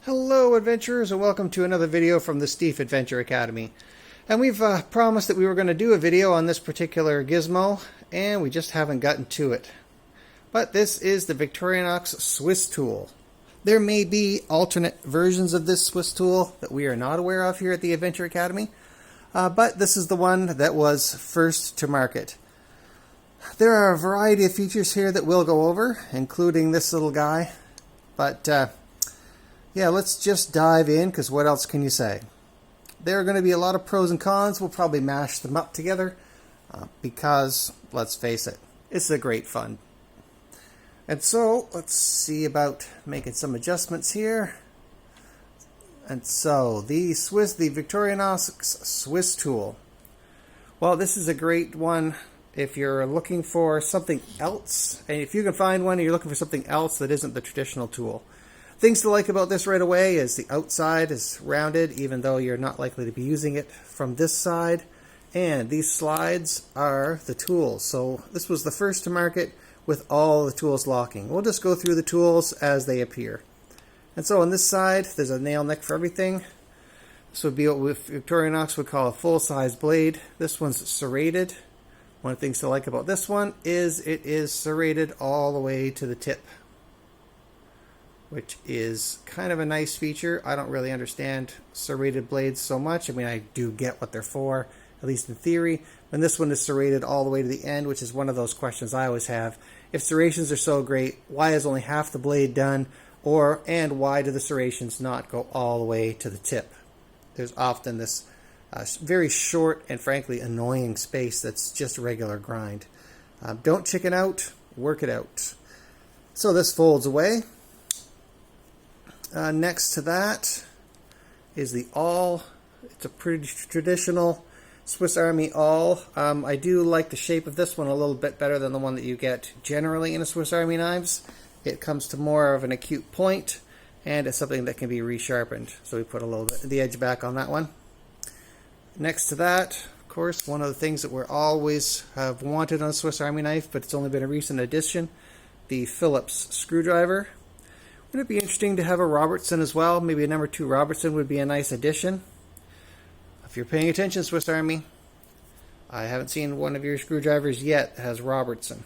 Hello adventurers, and welcome to another video from the Stief Adventure Academy. And we've promised that we were going to do a video on this particular gizmo, and we just haven't gotten to it. But this is the Victorinox Swiss tool. There may be alternate versions of this Swiss tool that we are not aware of here at the Adventure Academy, but this is the one that was first to market. There are a variety of features here that we'll go over, including this little guy, but yeah, let's just dive in, because what else can you say? There are going to be a lot of pros and cons. We'll probably mash them up together because, let's face it, it's a great fun. And so, let's see about making some adjustments here. And so, the Victorinox Swiss tool. Well, this is a great one if you're looking for something else. And if you can find one and you're looking for something else that isn't the traditional tool. Things to like about this right away is the outside is rounded, even though you're not likely to be using it from this side. And these slides are the tools. So this was the first to market with all the tools locking. We'll just go through the tools as they appear. And so on this side, there's a nail neck for everything. This would be what Victorinox would call a full-size blade. This one's serrated. One of the things to like about this one is it is serrated all the way to the tip, which is kind of a nice feature. I don't really understand serrated blades so much. I mean, I do get what they're for, at least in theory. And this one is serrated all the way to the end, which is one of those questions I always have. If serrations are so great, why is only half the blade done? And why do the serrations not go all the way to the tip? There's often this very short and frankly annoying space that's just regular grind. Don't chicken out, work it out. So this folds away. Next to that is the awl. It's a pretty traditional Swiss Army awl. I do like the shape of this one a little bit better than the one that you get generally in a Swiss Army knives. It comes to more of an acute point, and it's something that can be resharpened. So we put a little bit of the edge back on that one. Next to that, of course, one of the things that we're always have wanted on a Swiss Army knife, but it's only been a recent addition, the Phillips screwdriver. Would it be interesting to have a Robertson as well? Maybe a number 2 Robertson would be a nice addition. If you're paying attention, Swiss Army, I haven't seen one of your screwdrivers yet that has Robertson.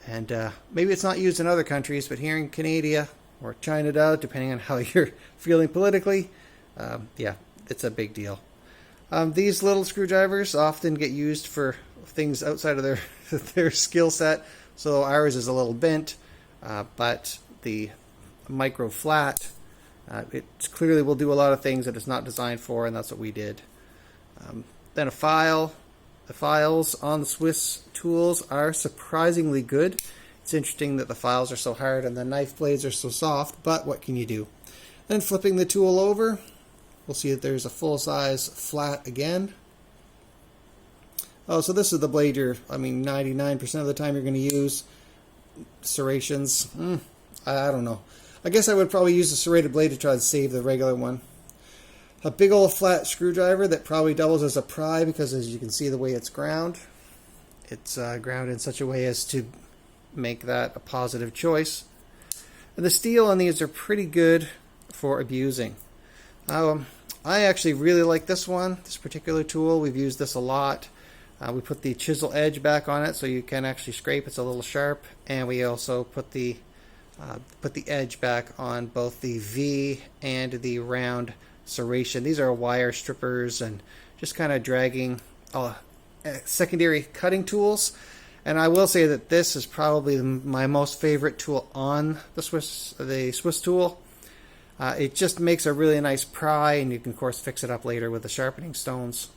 And maybe it's not used in other countries, but here in Canada or China, depending on how you're feeling politically, yeah, it's a big deal. These little screwdrivers often get used for things outside of their skill set. So ours is a little bent, but the micro flat, it clearly will do a lot of things that it's not designed for, and that's what we did. Then a file. The files on the Swiss tools are surprisingly good. It's interesting that the files are so hard and the knife blades are so soft, but what can you do? Then flipping the tool over, we'll see that there's a full-size flat again. Oh, so this is the blade 99% of the time you're going to use. Serrations, I don't know. I guess I would probably use a serrated blade to try to save the regular one. A big old flat screwdriver that probably doubles as a pry because, as you can see, the way it's ground. It's ground in such a way as to make that a positive choice. And the steel on these are pretty good for abusing. I actually really like this one, this particular tool. We've used this a lot. We put the chisel edge back on it so you can actually scrape. It's a little sharp. And we also put the edge back on both the V and the round serration. These are wire strippers and just kind of dragging secondary cutting tools. And I will say that this is probably my most favorite tool on the Swiss tool. It just makes a really nice pry, and you can of course fix it up later with the sharpening stones.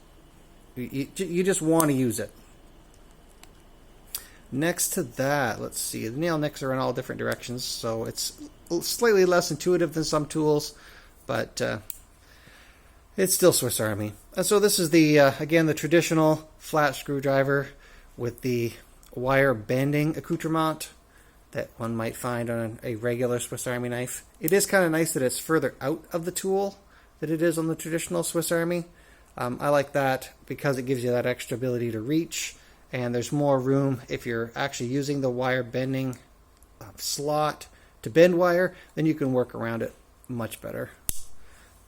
You just want to use it. Next to that, let's see, the nail necks are in all different directions, so it's slightly less intuitive than some tools, but it's still Swiss Army. And so this is again, the traditional flat screwdriver with the wire bending accoutrement that one might find on a regular Swiss Army knife. It is kind of nice that it's further out of the tool than it is on the traditional Swiss Army. I like that because it gives you that extra ability to reach, and there's more room if you're actually using the wire bending slot to bend wire, then you can work around it. much better.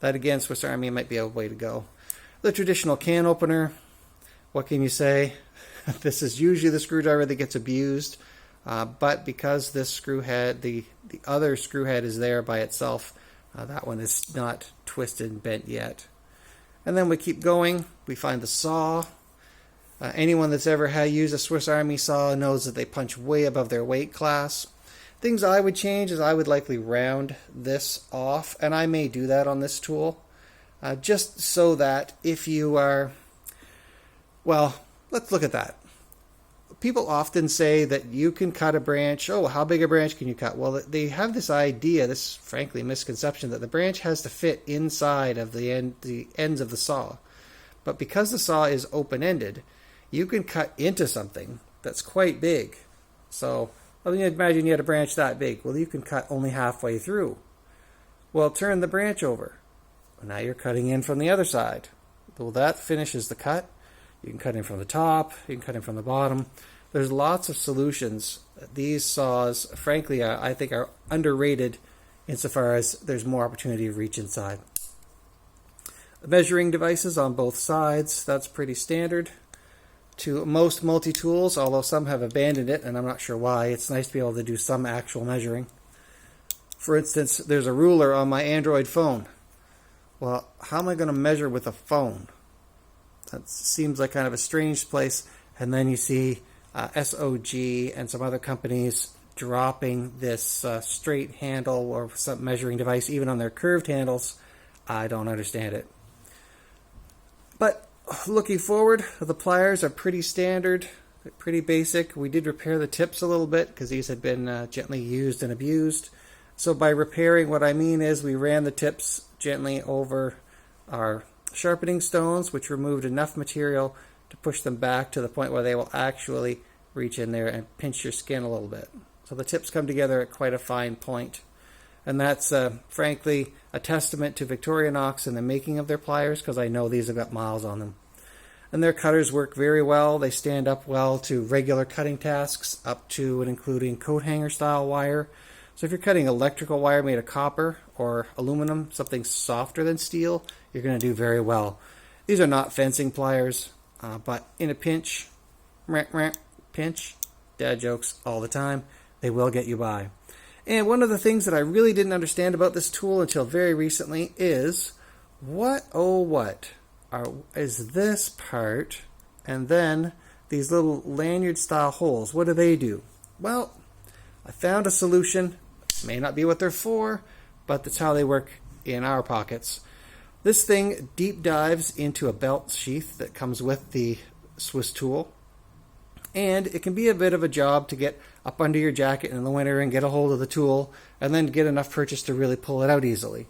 That again, Swiss Army might be a way to go. The traditional can opener, what can you say? This is usually the screwdriver that gets abused, but because this screw head, the other screw head is there by itself, that one is not twisted and bent yet. And then we keep going. We find the saw. Anyone that's ever used a Swiss Army saw knows that they punch way above their weight class. Things I would change is I would likely round this off, and I may do that on this tool, just so that if you are, well, let's look at that. People often say that you can cut a branch. Oh, how big a branch can you cut? Well, they have this idea, this frankly misconception, that the branch has to fit inside of the ends of the saw. But because the saw is open-ended, you can cut into something that's quite big. So, I mean, imagine you had a branch that big. Well, you can cut only halfway through. Well, turn the branch over. Now you're cutting in from the other side. Well, that finishes the cut. You can cut in from the top. You can cut in from the bottom. There's lots of solutions. These saws, frankly, I think are underrated insofar as there's more opportunity to reach inside. Measuring devices on both sides, that's pretty standard. To most multi-tools, although some have abandoned it, and I'm not sure why, it's nice to be able to do some actual measuring. For instance, there's a ruler on my Android phone. Well, how am I going to measure with a phone? That seems like kind of a strange place. And then you see SOG and some other companies dropping this straight handle or some measuring device, even on their curved handles. I don't understand it. But looking forward, the pliers are pretty standard, pretty basic. We did repair the tips a little bit because these had been gently used and abused. So by repairing, what I mean is we ran the tips gently over our sharpening stones, which removed enough material to push them back to the point where they will actually reach in there and pinch your skin a little bit. So the tips come together at quite a fine point. And that's, frankly, a testament to Victorinox in the making of their pliers, because I know these have got miles on them. And their cutters work very well. They stand up well to regular cutting tasks, up to and including coat hanger style wire. So if you're cutting electrical wire made of copper or aluminum, something softer than steel, you're going to do very well. These are not fencing pliers, but in a pinch, pinch, dad jokes all the time, they will get you by. And one of the things that I really didn't understand about this tool until very recently is, what is this part, and then these little lanyard style holes, what do they do? Well, I found a solution. May not be what they're for, but that's how they work in our pockets. This thing deep dives into a belt sheath that comes with the Swiss tool, and it can be a bit of a job to get up under your jacket in the winter and get a hold of the tool and then get enough purchase to really pull it out easily.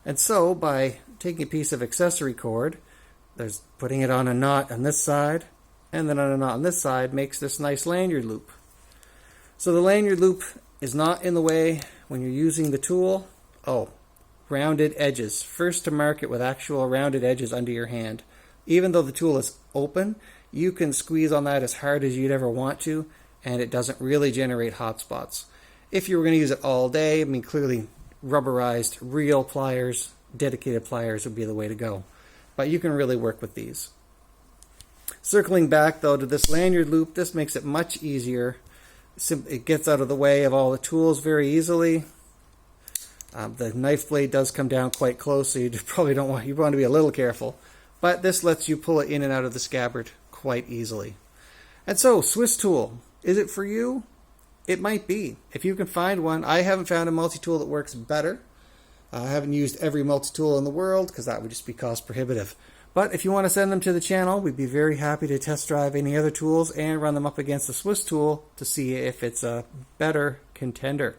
And so by taking a piece of accessory cord, there's putting it on a knot on this side and then on a knot on this side, makes this nice lanyard loop. So the lanyard loop is not in the way when you're using the tool. Oh, rounded edges. First to market with actual rounded edges under your hand. Even though the tool is open, you can squeeze on that as hard as you'd ever want to, and it doesn't really generate hot spots. If you were going to use it all day, I mean, clearly rubberized, real pliers, dedicated pliers would be the way to go. But you can really work with these. Circling back, though, to this lanyard loop, this makes it much easier. It gets out of the way of all the tools very easily. The knife blade does come down quite close, so you probably don't want, you want to be a little careful. But this lets you pull it in and out of the scabbard quite easily. And so, Swiss tool, is it for you? It might be. If you can find one, I haven't found a multi-tool that works better. I haven't used every multi-tool in the world because that would just be cost prohibitive. But if you want to send them to the channel, we'd be very happy to test drive any other tools and run them up against the Swiss tool to see if it's a better contender.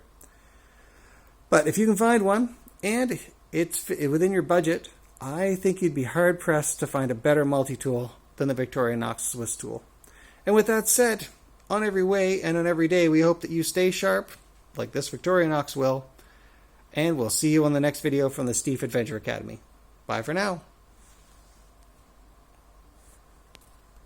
But if you can find one and it's within your budget, I think you'd be hard-pressed to find a better multi-tool than the Victorinox Swiss tool. And with that said, on every way and on every day, we hope that you stay sharp, like this Victorinox will, and we'll see you on the next video from the Stief Adventure Academy. Bye for now.